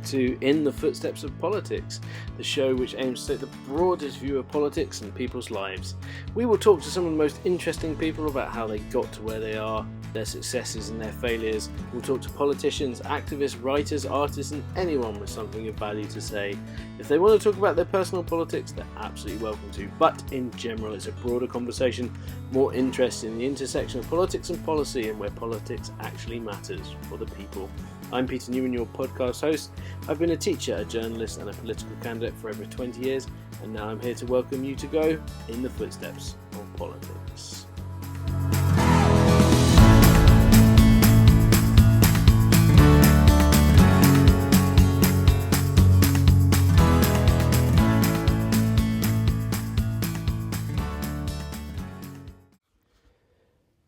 to In the Footsteps of Politics, the show which aims to take the broadest view of politics and people's lives. We will talk to some of the most interesting people about how they got to where they are, their successes and their failures. We'll talk to politicians, activists, writers, artists, and anyone with something of value to say. If they want to talk about their personal politics, they're absolutely welcome to, but in general it's a broader conversation, more interest in the intersection of politics and policy and where politics actually matters for the people. I'm Peter Newman, your podcast host. I've been a teacher, a journalist and a political candidate for over 20 years, and now I'm here to welcome you to go in the footsteps of politics.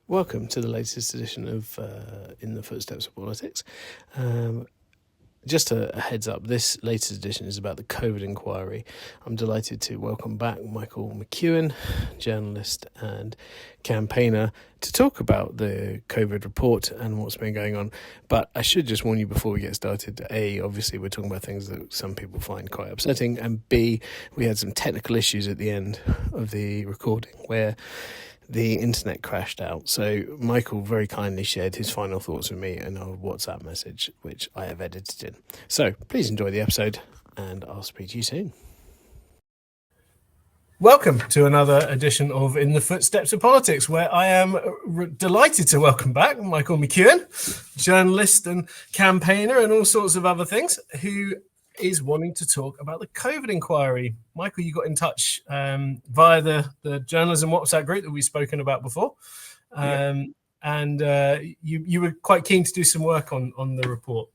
Welcome to the latest edition of In the Footsteps of Politics. Just a heads up, this latest edition is about the COVID inquiry. I'm delighted to welcome back Michael McEwen, journalist and campaigner, to talk about the COVID report and what's been going on. But I should just warn you before we get started, A, obviously we're talking about things that some people find quite upsetting, and B, we had some technical issues at the end of the recording where the internet crashed out. So Michael very kindly shared his final thoughts with me in a WhatsApp message, which I have edited in. So please enjoy the episode, and I'll speak to you soon. Welcome to another edition of In the Footsteps of Politics, where I am delighted to welcome back Michael McEwen, journalist and campaigner and all sorts of other things, who is wanting to talk about the COVID inquiry. Michael, you got in touch via the journalism WhatsApp group that we've spoken about before. And you were quite keen to do some work on the report.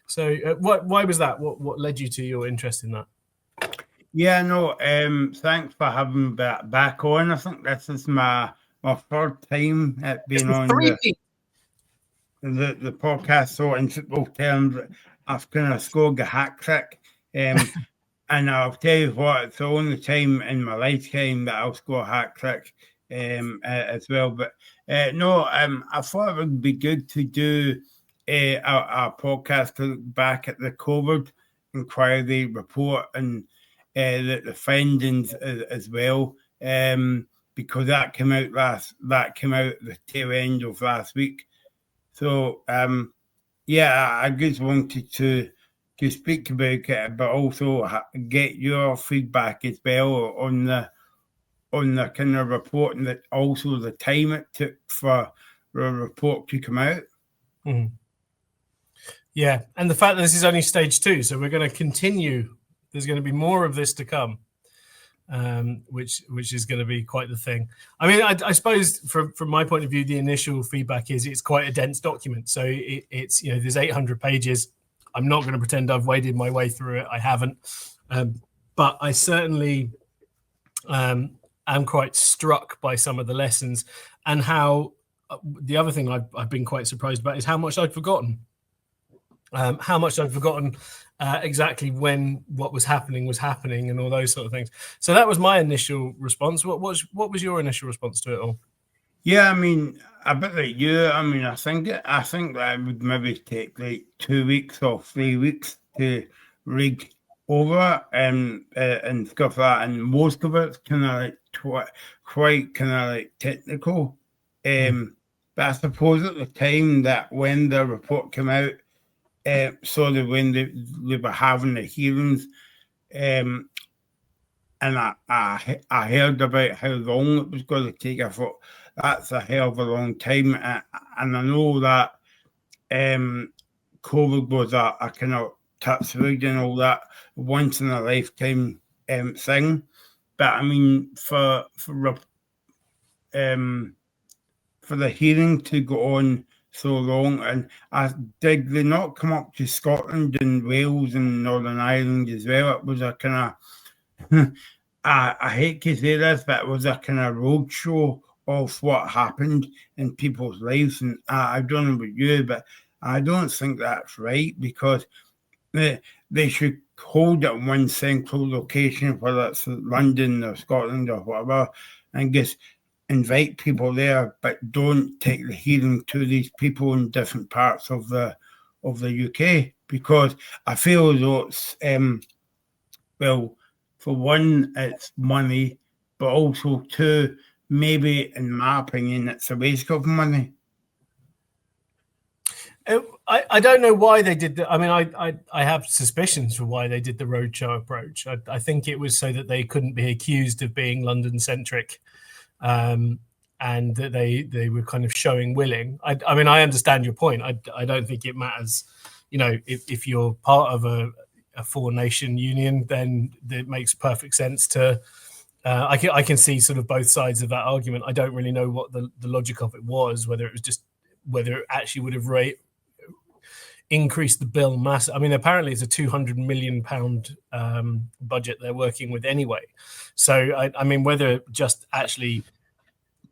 So why was that? What led you to your interest in that? Yeah, no, thanks for having me back on. I think this is my third time at being on the podcast. So in football terms, I've kind of scored a hat trick. And I'll tell you what, it's the only time in my lifetime that I'll score a hat trick as well. But no, I thought it would be good to do a podcast to look back at the COVID inquiry report and the findings as well, because that came out at the tail end of last week. So I just wanted to speak about it, but also get your feedback as well on the kind of report, and that also the time it took for the report to come out. Mm-hmm. Yeah, and the fact that this is only stage 2, so we're going to continue. There's going to be more of this to come, which is going to be quite the thing. I mean, I suppose from my point of view, the initial feedback is it's quite a dense document. So it's there's 800 pages. I'm not going to pretend I've waded my way through it. I haven't, but I certainly am quite struck by some of the lessons, and how the other thing I've been quite surprised about is how much I'd forgotten. Exactly when what was happening and all those sort of things. So that was my initial response. What was your initial response to it all? Yeah, I mean, a bit like you. I mean, I think that would maybe take like 2 weeks or 3 weeks to read over and stuff like that. And most of it's kind of like quite kind of like technical. But I suppose at the time that when the report came out, so that when they were having the hearings, and I heard about how long it was going to take. I thought that's a hell of a long time, and I know that COVID was a kind of touch wood and all that, once in a lifetime thing. But I mean, for the hearing to go on so long, and did they not come up to Scotland and Wales and Northern Ireland as well? It was a kind of I hate to say this, but it was a kind of roadshow of what happened in people's lives. And I don't know about you, but I don't think that's right, because they should hold it in one central location, whether it's London or Scotland or whatever, and just invite people there, but don't take the hearing to these people in different parts of the UK. because I feel as though it's, well, for one, it's money, but also two, maybe in my opinion, it's a waste of money. I don't know why they did that. I mean, I have suspicions for why they did the roadshow approach. I think it was so that they couldn't be accused of being London-centric, and that they were kind of showing willing. I mean, I understand your point. I don't think it matters. You know, if you're part of a four-nation union, then it makes perfect sense to. I can see sort of both sides of that argument. I don't really know what the logic of it was, whether it actually would have increased the bill mass. I mean, apparently it's a £200 million budget they're working with anyway. So, I mean, whether just actually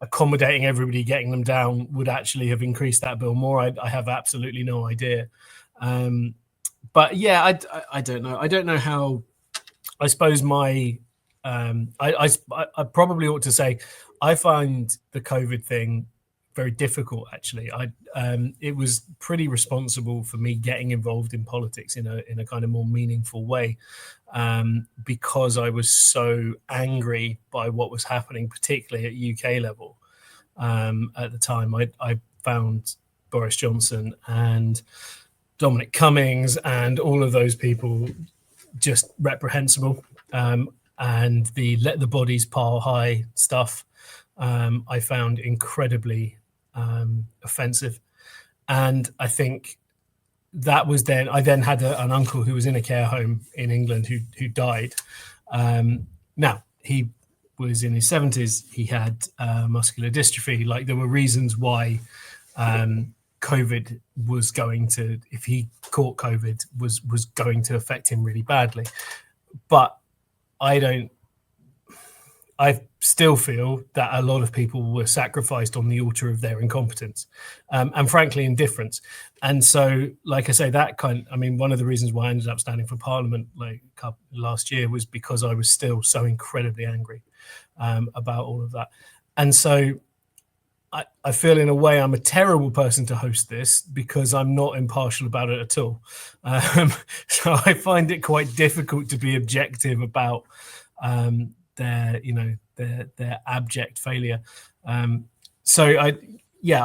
accommodating everybody, getting them down would actually have increased that bill more, I have absolutely no idea. But yeah, I don't know. I don't know how. I suppose I probably ought to say I find the COVID thing very difficult. Actually, it was pretty responsible for me getting involved in politics in a kind of more meaningful way, because I was so angry by what was happening, particularly at UK level. At the time, I found Boris Johnson and Dominic Cummings and all of those people just reprehensible, and the let the bodies pile high stuff I found incredibly offensive. And I think that was then I then had an uncle who was in a care home in England who died. Now he was in his 70s. He had muscular dystrophy. Like, there were reasons why COVID was going to, if he caught COVID, was going to affect him really badly. But I still feel that a lot of people were sacrificed on the altar of their incompetence, and frankly indifference. And so, like I say, one of the reasons why I ended up standing for Parliament last year was because I was still so incredibly angry about all of that. And so I feel in a way I'm a terrible person to host this because I'm not impartial about it at all. So I find it quite difficult to be objective about their abject failure. So I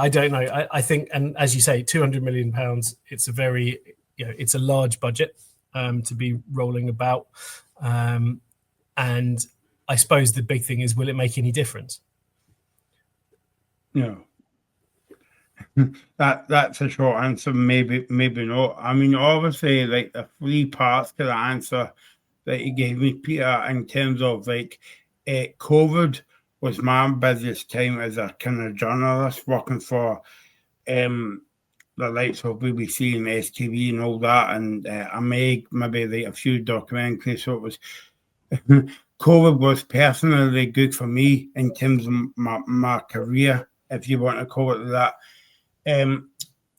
don't know. I think, and as you say, £200 million, it's a very, it's a large budget to be rolling about. And I suppose the big thing is, will it make any difference? No. That's a short answer. Maybe not. I mean, obviously, like, the three parts to the answer that you gave me, Peter, in terms of COVID was my busiest time as a kind of journalist working for the likes of BBC and STV and all that, and I made maybe like a few documentaries. So it was COVID was personally good for me in terms of my career, if you want to call it that.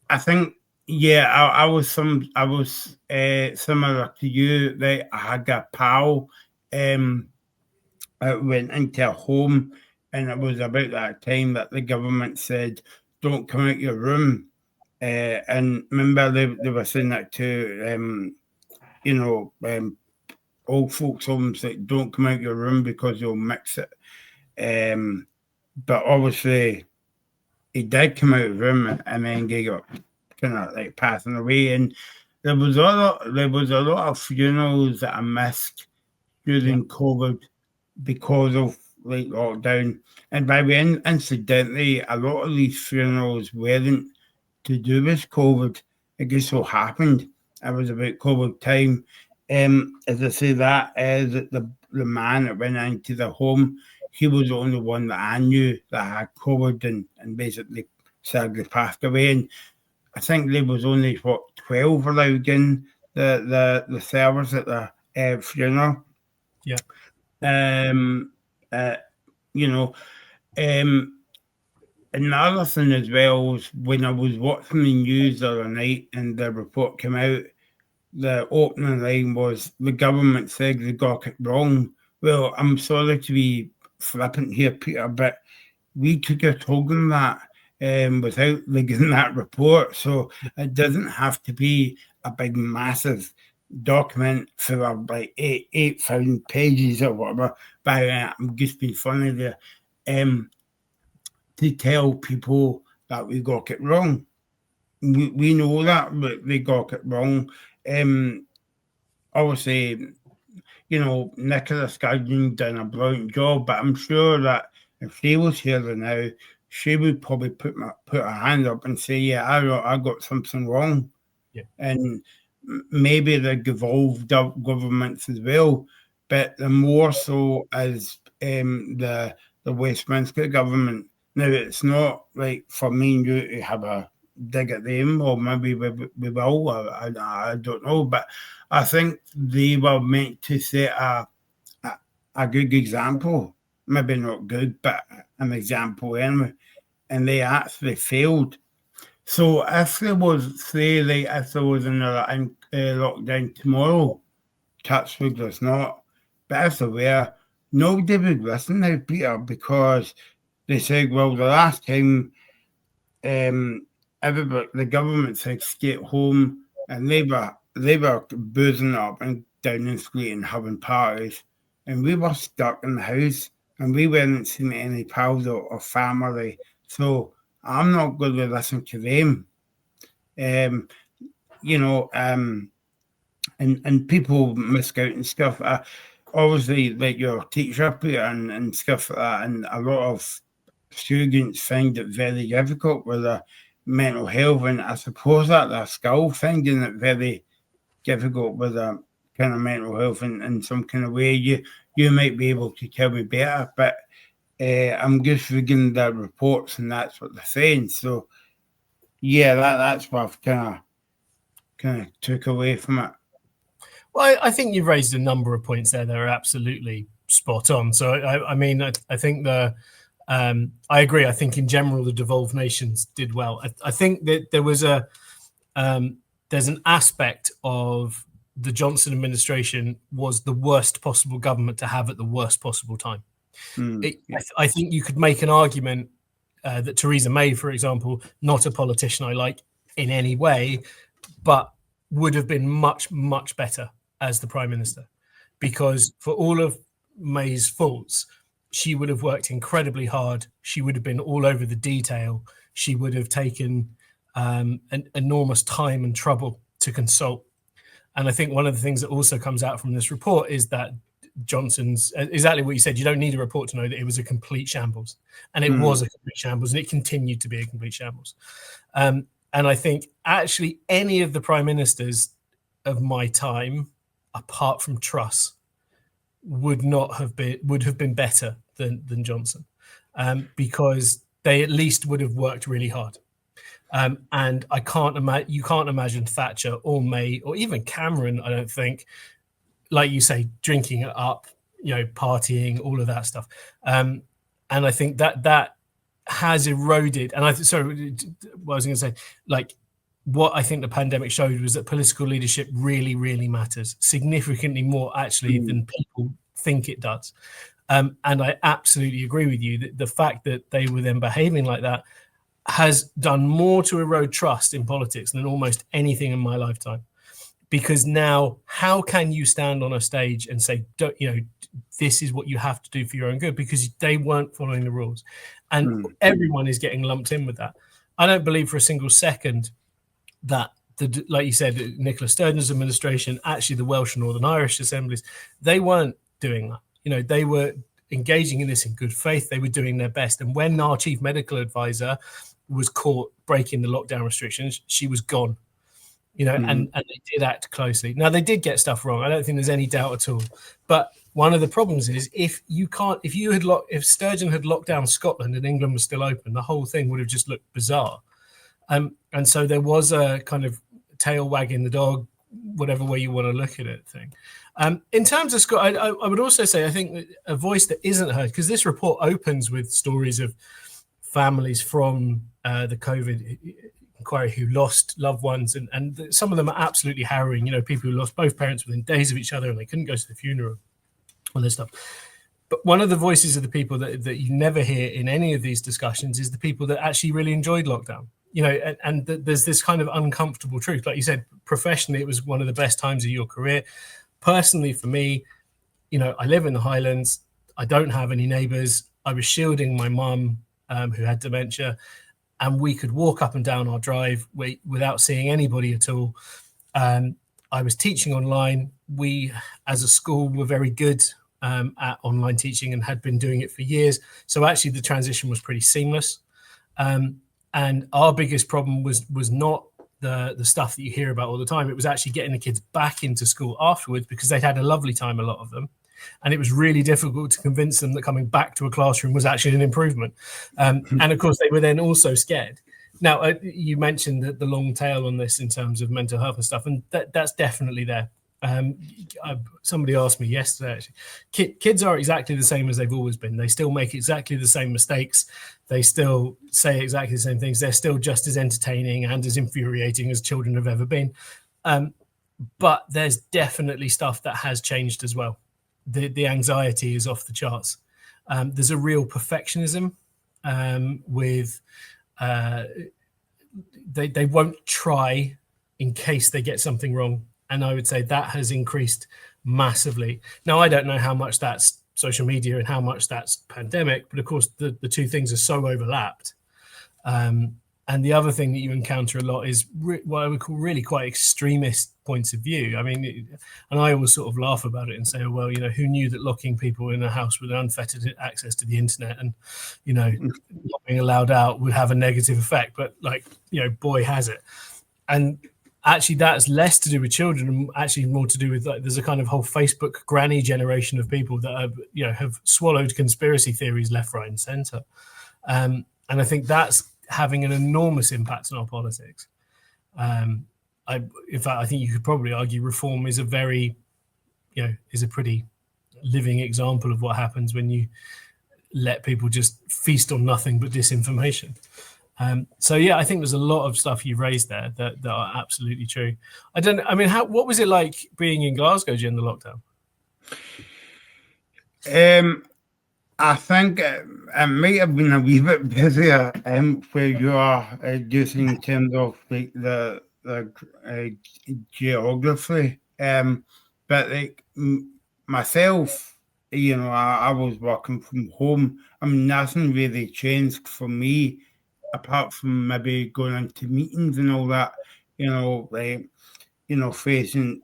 I think, I was similar to you. That I had a pal went into a home, and it was about that time that the government said, "Don't come out your room." And remember, they were saying that to old folks' homes, like, don't come out your room because you'll mix it. But obviously, he did come out of the room, and then he got kind of like passing away. And there was a lot of funerals that I missed during COVID because of like lockdown. And by the end, incidentally, a lot of these funerals weren't to do with COVID. It just so happened it was about COVID time. As I say, that the man that went into the home, he was the only one that I knew that had COVID and basically sadly passed away. And I think there was only 12 allowed in the service at the funeral. Yeah. Another thing as well was when I was watching the news the other night and the report came out, the opening line was, the government said they got it wrong. Well, I'm sorry to be flippant here, Peter, but we could have told them that without getting that report. So it doesn't have to be a big, massive document full of like 8,000 pages or whatever. But I'm just being funny there. To tell people that we got it wrong. We know that, but we got it wrong. Obviously, Nicola Sturgeon done a brilliant job, but I'm sure that if she was here now, she would probably put her hand up and say, "Yeah, I got something wrong." Yeah. And maybe the devolved governments as well, but the more so as the Westminster government. Now, it's not like for me and you to have a dig at them, or maybe we will, I don't know, but I think they were meant to set a good example, maybe not good, but an example anyway, and they actually failed. So if there was, if there was another lockdown tomorrow, touchwood there's not, but if there were, nobody would listen now, Peter, because they said, well, the last time the government said stay at home, and they were boozing up and down in street and having parties, and we were stuck in the house, and we weren't seeing any pals or family. So I'm not going to listen to them. And people miss out and stuff. Obviously, like your teacher and stuff like that, and a lot of students find it very difficult with their mental health, and I suppose that they're still finding it very difficult with their kind of mental health in some kind of way. You might be able to tell me better, but I'm just reading the reports, and that's what they're saying. So yeah, that's what I've kind of took away from it. Well, I think you've raised a number of points there that are absolutely spot on. So I think I agree. I think in general the devolved nations did well. I think that there was there's an aspect of the Johnson administration was the worst possible government to have at the worst possible time. I think you could make an argument that Theresa May, for example, not a politician I like in any way, but would have been much, much better as the Prime Minister, because for all of May's faults, she would have worked incredibly hard. She would have been all over the detail. She would have taken an enormous time and trouble to consult. And I think one of the things that also comes out from this report is that Johnson's, exactly what you said, you don't need a report to know that it was a complete shambles. And it was a complete shambles, and it continued to be a complete shambles. And I think actually any of the prime ministers of my time, apart from Truss, would have been better than Johnson, because they at least would have worked really hard. And you can't imagine Thatcher or May or even Cameron, I don't think, like you say, drinking it up, partying, all of that stuff. And I think that has eroded. And what I was going to say, like, what I think the pandemic showed was that political leadership really, really matters, significantly more actually than people think it does. And I absolutely agree with you that the fact that they were then behaving like that has done more to erode trust in politics than almost anything in my lifetime. Because now, how can you stand on a stage and say, this is what you have to do for your own good? Because they weren't following the rules. And everyone is getting lumped in with that. I don't believe for a single second that, like you said, Nicola Sturgeon's administration, actually the Welsh and Northern Irish assemblies, they weren't doing that. They were engaging in this in good faith. They were doing their best. And when our chief medical advisor was caught breaking the lockdown restrictions, she was gone. And they did act closely. Now, they did get stuff wrong. I don't think there's any doubt at all. But one of the problems is if Sturgeon had locked down Scotland and England was still open, the whole thing would have just looked bizarre. And so there was a kind of tail wagging the dog, whatever way you want to look at it thing. In terms of Scott, I would also say I think a voice that isn't heard, because this report opens with stories of families from the COVID inquiry who lost loved ones, and some of them are absolutely harrowing. People who lost both parents within days of each other and they couldn't go to the funeral, all this stuff. But one of the voices of the people that you never hear in any of these discussions is the people that actually really enjoyed lockdown. there's this kind of uncomfortable truth. Like you said, professionally, it was one of the best times of your career. Personally, for me, I live in the Highlands. I don't have any neighbours. I was shielding my mum, who had dementia, and we could walk up and down our drive without seeing anybody at all. I was teaching online. We, as a school, were very good at online teaching and had been doing it for years. So actually, the transition was pretty seamless. And our biggest problem was not the stuff that you hear about all the time. It was actually getting the kids back into school afterwards, because they'd had a lovely time, a lot of them. And it was really difficult to convince them that coming back to a classroom was actually an improvement. And of course, they were then also scared. Now, you mentioned the long tail on this in terms of mental health and stuff, and that's definitely there. Somebody asked me yesterday, actually, kids are exactly the same as they've always been. They still make exactly the same mistakes. They still say exactly the same things. They're still just as entertaining and as infuriating as children have ever been. But there's definitely stuff that has changed as well. The anxiety is off the charts. There's a real perfectionism with they won't try in case they get something wrong. And I would say that has increased massively. Now, I don't know how much that's social media and how much that's pandemic, but of course the two things are so overlapped. And the other thing that you encounter a lot is what I would call really quite extremist points of view. I mean, and I always sort of laugh about it and say, well, who knew that locking people in a house with unfettered access to the internet and, not being allowed out would have a negative effect. But boy, has it. And actually, that's less to do with children and actually more to do with there's a kind of whole Facebook granny generation of people that have swallowed conspiracy theories left, right, and centre. And I think that's having an enormous impact on our politics. In fact, I think you could probably argue reform is a pretty living example of what happens when you let people just feast on nothing but disinformation. So yeah, I think there's a lot of stuff you've raised there that are absolutely true. What was it like being in Glasgow during the lockdown? I think it might have been a wee bit busier where you are, just in terms of the geography. But myself, I was working from home. Nothing really changed for me, apart from maybe going into meetings and all that. Facing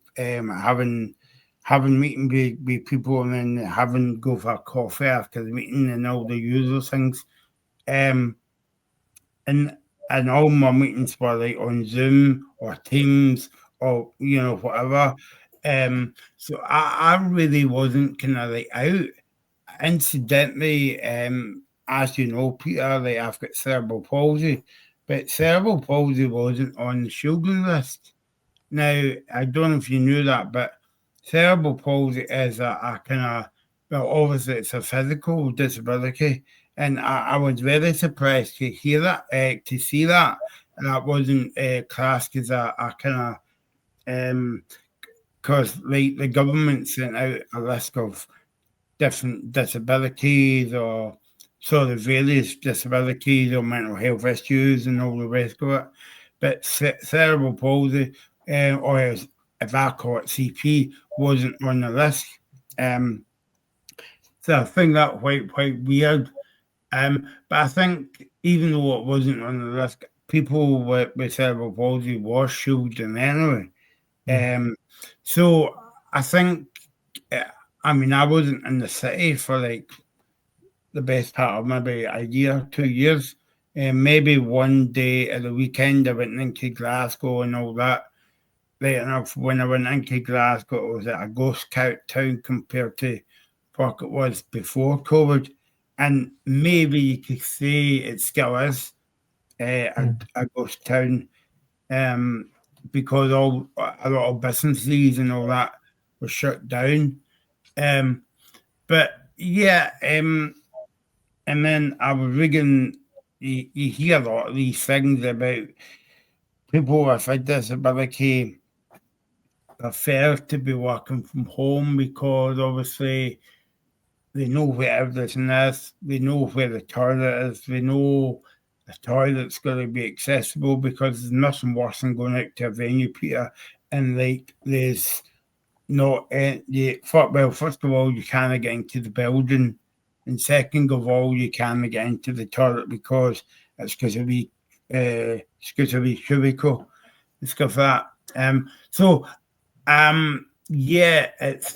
having meeting with people and then go for a coffee after the meeting and all the usual things. And all my meetings were on Zoom or Teams or whatever. So I really wasn't kind of out. Incidentally, as you know, Peter, I've got cerebral palsy, but cerebral palsy wasn't on the shielding list. Now, I don't know if you knew that, but cerebral palsy is a kind of, obviously it's a physical disability, and I was very surprised to hear that, to see that wasn't classed as a kind of, because the government sent out a list of different disabilities or various disabilities or mental health issues and all the rest of it, but cerebral palsy, or as I call it, CP, wasn't on the list. So I think that's quite weird. But I think even though it wasn't on the list, people with cerebral palsy were shielded anyway. So I think, I wasn't in the city for the best part of maybe a year, 2 years. Maybe one day at the weekend I went into Glasgow and all that. Right enough, when I went into Glasgow, it was a ghost town compared to what it was before COVID. And maybe you could say it still is a ghost town, because a lot of businesses and all that were shut down. But yeah, and then I was reading, you hear a lot of these things about people with a disability prefer to be working from home because obviously they know where everything is, they know where the toilet is, they know the toilet's got to be accessible, because there's nothing worse than going out to a venue, Peter, and like there's no well, first of all, you can't get into the building, and second of all, you can't get into the toilet because it's because of the cubicle and stuff like that. Yeah, it's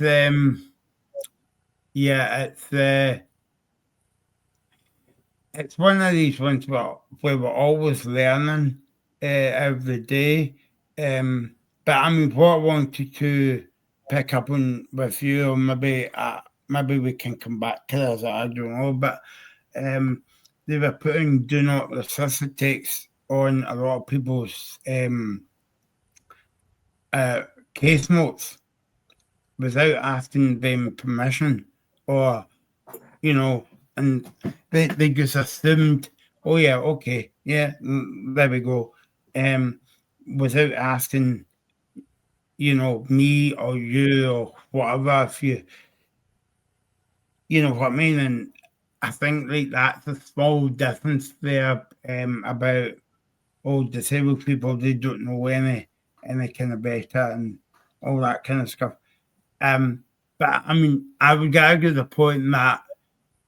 it's one of these ones where we're always learning every day. But I mean, what I wanted to pick up on with you, or maybe we can come back to this, I don't know, but they were putting do not resuscitates on a lot of people's case notes without asking them permission, or and they just assumed, oh yeah, okay, yeah, there we go, without asking, me or you or whatever, if you know what I mean. And I think like that's a small difference there, about disabled people, they don't know any kind of better and all that kind of stuff. But I mean, I would argue the point that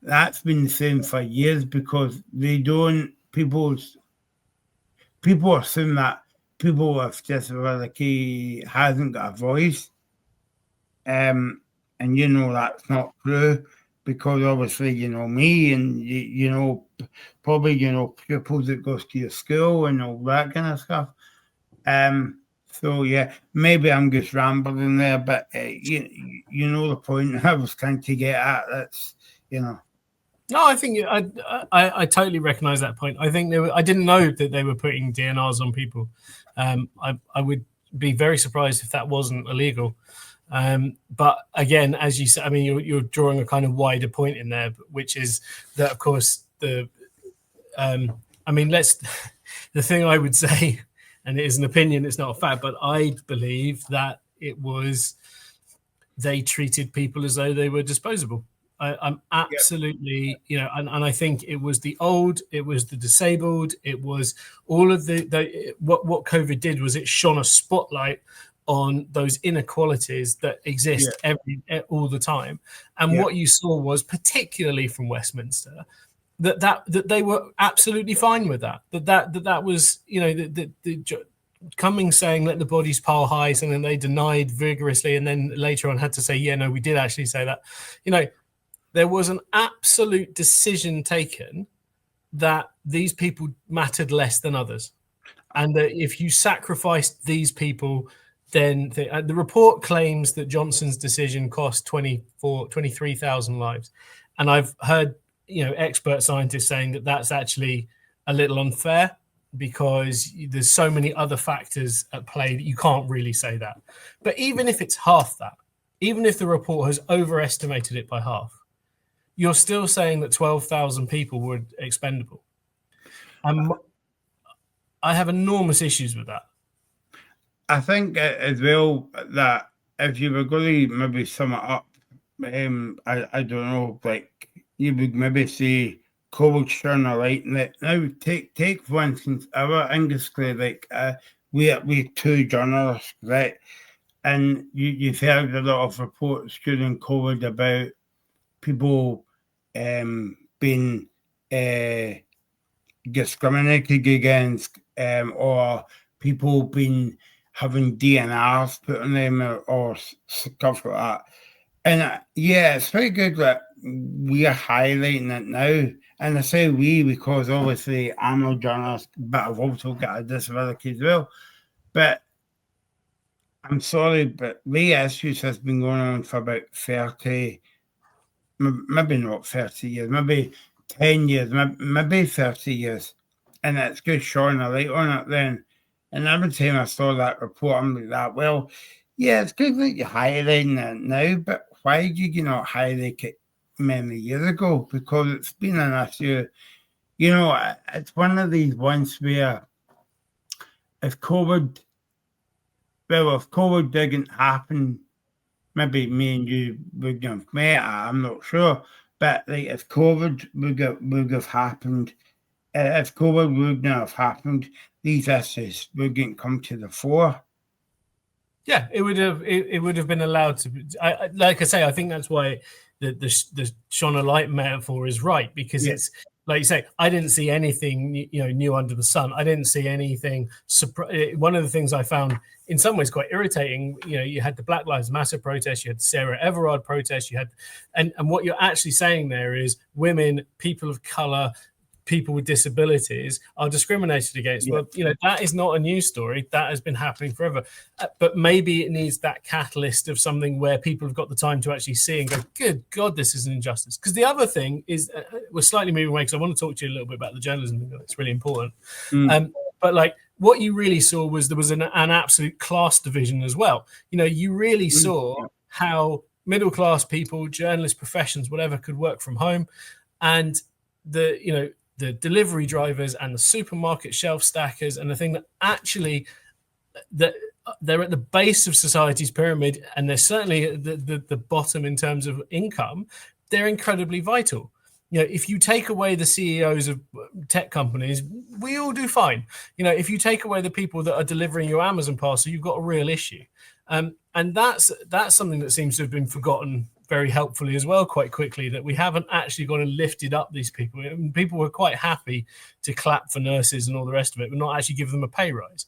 that's been the same for years, because people assume that people with disability hasn't got a voice. And that's not true, because obviously, me and, probably, pupils that goes to your school and all that kind of stuff. So yeah, maybe I'm just rambling there, but you know the point I was trying to get at. That's No, I think I totally recognise that point. I think I didn't know that they were putting DNRs on people. I would be very surprised if that wasn't illegal. But again, as you said, I mean, you're drawing a kind of wider point in there, which is that, of course, the thing I would say, and it is an opinion, it's not a fact, but I believe that they treated people as though they were disposable. I'm absolutely, and I think it was the old, it was the disabled, it was all of what COVID did was it shone a spotlight on those inequalities that exist all the time. And what you saw was, particularly from Westminster, that they were absolutely fine with that. That was, the Cummings saying let the bodies pile high, and then they denied vigorously, and then later on had to say, yeah, no, we did actually say that. There was an absolute decision taken that these people mattered less than others, and that if you sacrificed these people, then the report claims that Johnson's decision cost 23,000 lives. And I've heard, expert scientists saying that that's actually a little unfair, because there's so many other factors at play that you can't really say that. But even if it's half that, even if the report has overestimated it by half, you're still saying that 12,000 people were expendable. I have enormous issues with that. I think as well that if you were going to maybe sum it up, I don't know, like you would maybe say COVID shone a light in it. Now take for instance our industry, like we two journalists, right? And you've heard a lot of reports during COVID about people being discriminated against, or people being having DNRs put on them, or stuff like that. And it's very good that we are highlighting it now. And I say we because obviously I'm a journalist, but I've also got a disability as well. But I'm sorry, but the issues has been going on for about 30, maybe not 30 years, maybe 10 years, maybe 30 years. And it's good shining a light on it then. And every time I saw that report, I'm like that, well, yeah, it's good that you're highlighting it now, but why did you not highlight it many years ago? Because it's been an issue. It's one of these ones where if COVID didn't happen, maybe me and you would have met, I'm not sure. But like if COVID would have happened if COVID wouldn't have happened, these issues wouldn't come to the fore. Yeah, it would have been allowed to. Like I say, I think that's why the shone a light metaphor is right, because it's like you say, I didn't see anything new under the sun. I didn't see anything. One of the things I found in some ways quite irritating, you had the Black Lives Matter protest, you had the Sarah Everard protest, you had, and what you're actually saying there is women, people of color, people with disabilities are discriminated against. Well, that is not a news story. That has been happening forever. But maybe it needs that catalyst of something where people have got the time to actually see and go, good God, this is an injustice. Because the other thing is, we're slightly moving away, because I want to talk to you a little bit about the journalism thing. It's really important. But like, what you really saw was there was an absolute class division as well. You really saw how middle-class people, journalists, professions, whatever, could work from home. And the delivery drivers and the supermarket shelf stackers, and the thing that actually that they're at the base of society's pyramid, and they're certainly at the bottom in terms of income. They're incredibly vital. If you take away the CEOs of tech companies, we all do fine. If you take away the people that are delivering your Amazon parcel, you've got a real issue. And that's something that seems to have been forgotten very helpfully as well, quite quickly, that we haven't actually gone and lifted up these people. People were quite happy to clap for nurses and all the rest of it, but not actually give them a pay rise.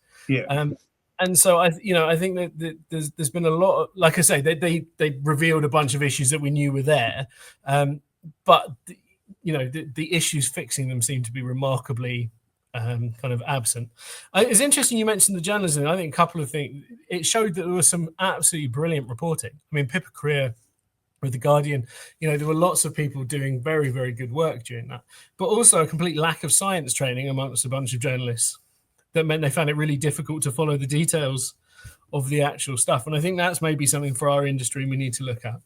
And so I think that there's been a lot of, like I say, they revealed a bunch of issues that we knew were there, but the issues fixing them seem to be remarkably kind of absent. It's interesting you mentioned the journalism. I think a couple of things. It showed that there was some absolutely brilliant reporting. I mean, Pippa Creer with The Guardian, there were lots of people doing very, very good work during that, but also a complete lack of science training amongst a bunch of journalists that meant they found it really difficult to follow the details of the actual stuff. And I think that's maybe something for our industry we need to look at.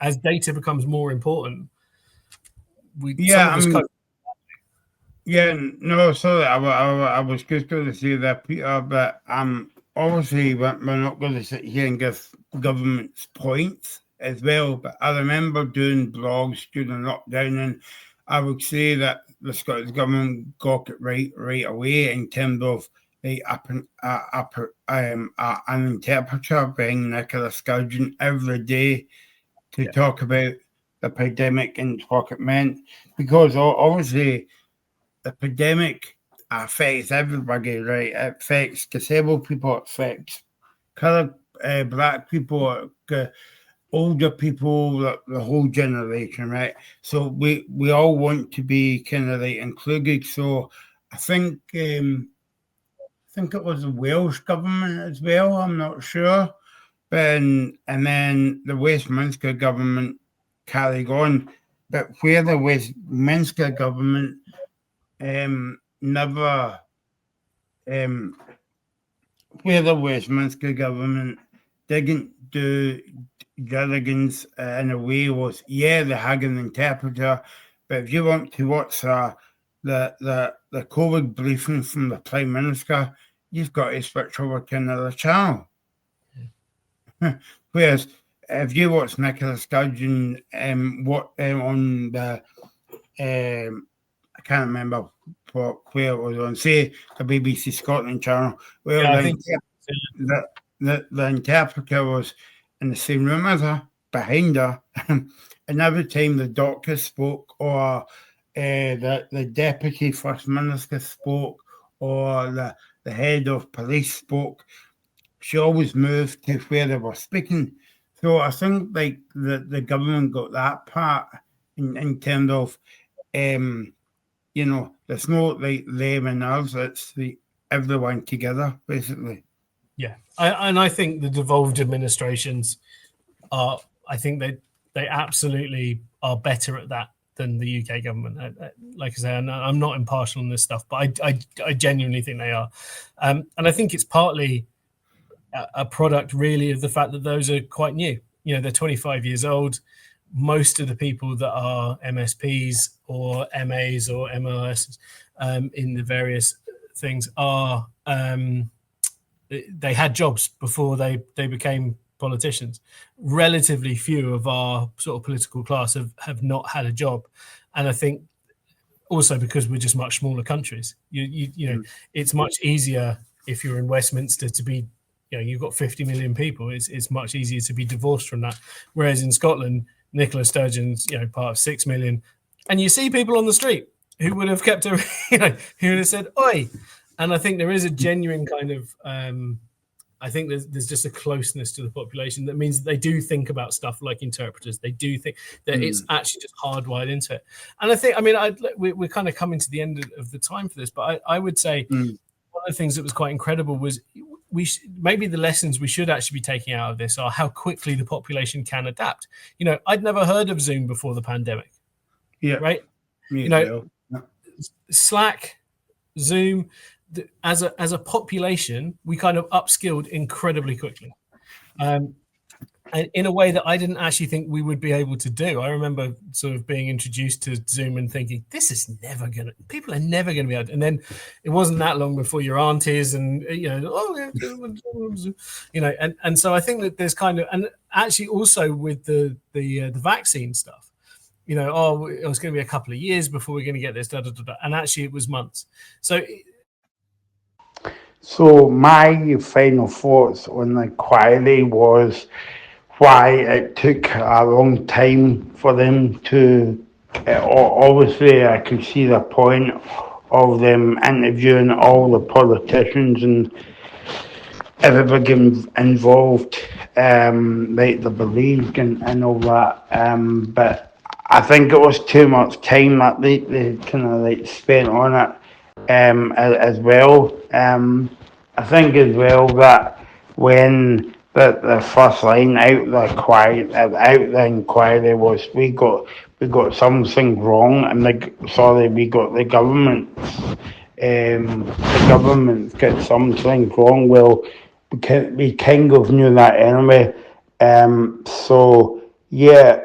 As data becomes more important, so I was just going to say that, Peter, but obviously we're not going to sit here and give governments points as well. But I remember doing blogs during lockdown, and I would say that the Scottish government got it right away in terms of an interpreter being Nicola Sturgeon every day to talk about the pandemic and what it meant, because obviously the pandemic affects everybody, right? It affects disabled people, it affects coloured, black people, older people, the whole generation, right? So we all want to be kind of like included. So I think it was the Welsh government as well, I'm not sure. But and then the Westminster government carried on. But where the Westminster government didn't do diligence in a way was, they had an interpreter, but if you want to watch the COVID briefing from the Prime Minister, you've got to switch over to another channel. Whereas if you watch Nicola Sturgeon on the I can't remember where it was on, say the BBC Scotland channel, where the interpreter was in the same room as her, behind her, and every time the doctor spoke, or the Deputy First Minister spoke, or the head of police spoke, she always moved to where they were speaking. So I think like the government got that part in terms of, there's no like them and us, it's everyone together, basically. Yeah, I think the devolved administrations I think they absolutely are better at that than the UK government. Like I say, I'm not impartial on this stuff, but I genuinely think they are. And I think it's partly a product really of the fact that those are quite new. They're 25 years old. Most of the people that are MSPs or MAs or MLSs in the various things are they had jobs before they became politicians. Relatively few of our sort of political class have not had a job. And I think also because we're just much smaller countries. You know, it's much easier if you're in Westminster to be, you know, you've got 50 million people. It's much easier to be divorced from that. Whereas in Scotland, Nicola Sturgeon's, you know, part of 6 million, and you see people on the street who would have kept a, you know, who would have said "Oi," and I think there is a genuine kind of. I think there's just a closeness to the population that means that they do think about stuff like interpreters. They do think that it's actually just hardwired into it. And I think, I mean, we're kind of coming to the end of the time for this, but I would say one of the things that was quite incredible was maybe the lessons we should actually be taking out of this are how quickly the population can adapt. You know, I'd never heard of Zoom before the pandemic. Yeah. Right. You know, Slack, Zoom. As a population, we kind of upskilled incredibly quickly, and in a way that I didn't actually think we would be able to do. I remember sort of being introduced to Zoom and thinking, "This is never gonna. People are never gonna be able to." And then it wasn't that long before your aunties and you know, and so I think that there's kind of, and actually also with the vaccine stuff. You know, it was going to be a couple of years before we're going to get this, and actually it was months. So my final thoughts on the inquiry was why it took a long time for them to. Obviously, I could see the point of them interviewing all the politicians and everybody involved, like the believed and all that. But I think it was too much time that they kind of like spent on it. As well, I think as well that when the first line out the inquiry was we got something wrong, and we got the government got something wrong. Well, we kind of knew that anyway. So yeah,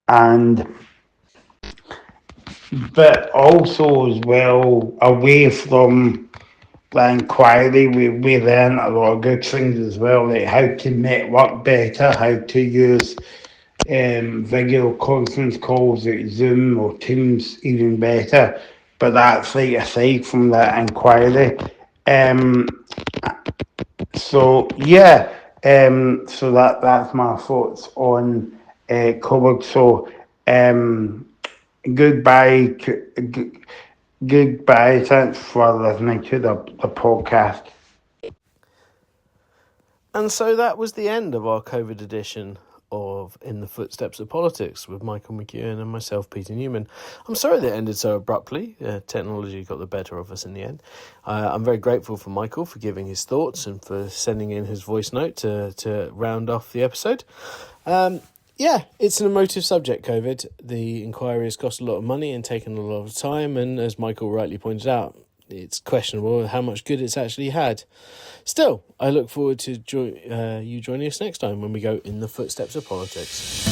and. But also as well, away from the inquiry, we learned a lot of good things as well, like how to network better, how to use video conference calls like Zoom or Teams even better. But that's like aside from the inquiry. So yeah, so that's my thoughts on COVID. So Goodbye. Thanks for listening to the podcast. And so that was the end of our COVID edition of In the Footsteps of Politics with Michael McEwen and myself, Peter Newman. I'm sorry that it ended so abruptly. Technology got the better of us in the end. I'm very grateful for Michael for giving his thoughts and for sending in his voice note to round off the episode. Yeah, it's an emotive subject, COVID. The inquiry has cost a lot of money and taken a lot of time, and as Michael rightly pointed out, it's questionable how much good it's actually had. Still, I look forward to you joining us next time when we go In the Footsteps of Politics.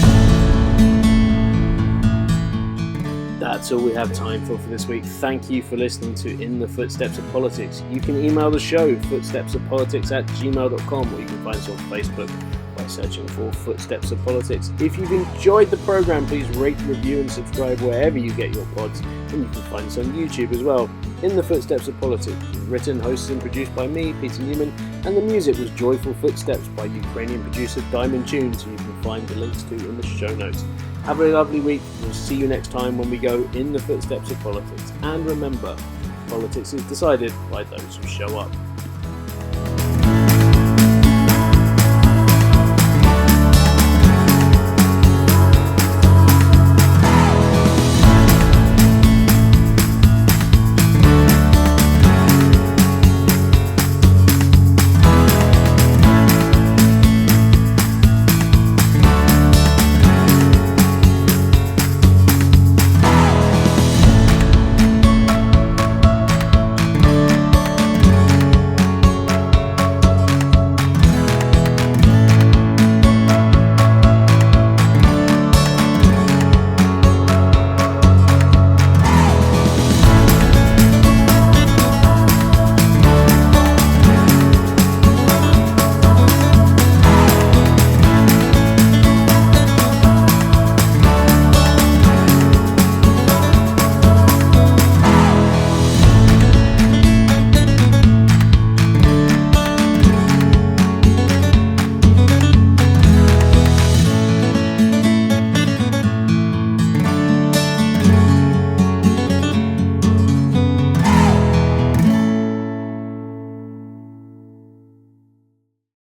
That's all we have time for this week. Thank you for listening to In the Footsteps of Politics. You can email the show, footstepsofpolitics@gmail.com, or you can find us on Facebook by searching for Footsteps of Politics. If you've enjoyed the programme, please rate, review and subscribe wherever you get your pods, and you can find us on YouTube as well. In the Footsteps of Politics was written, hosted and produced by me, Peter Newman, and the music was Joyful Footsteps by Ukrainian producer Diamond Tunes, and you can find the links to in the show notes. Have a lovely week. We'll see you next time when we go In the Footsteps of Politics. And remember, politics is decided by those who show up.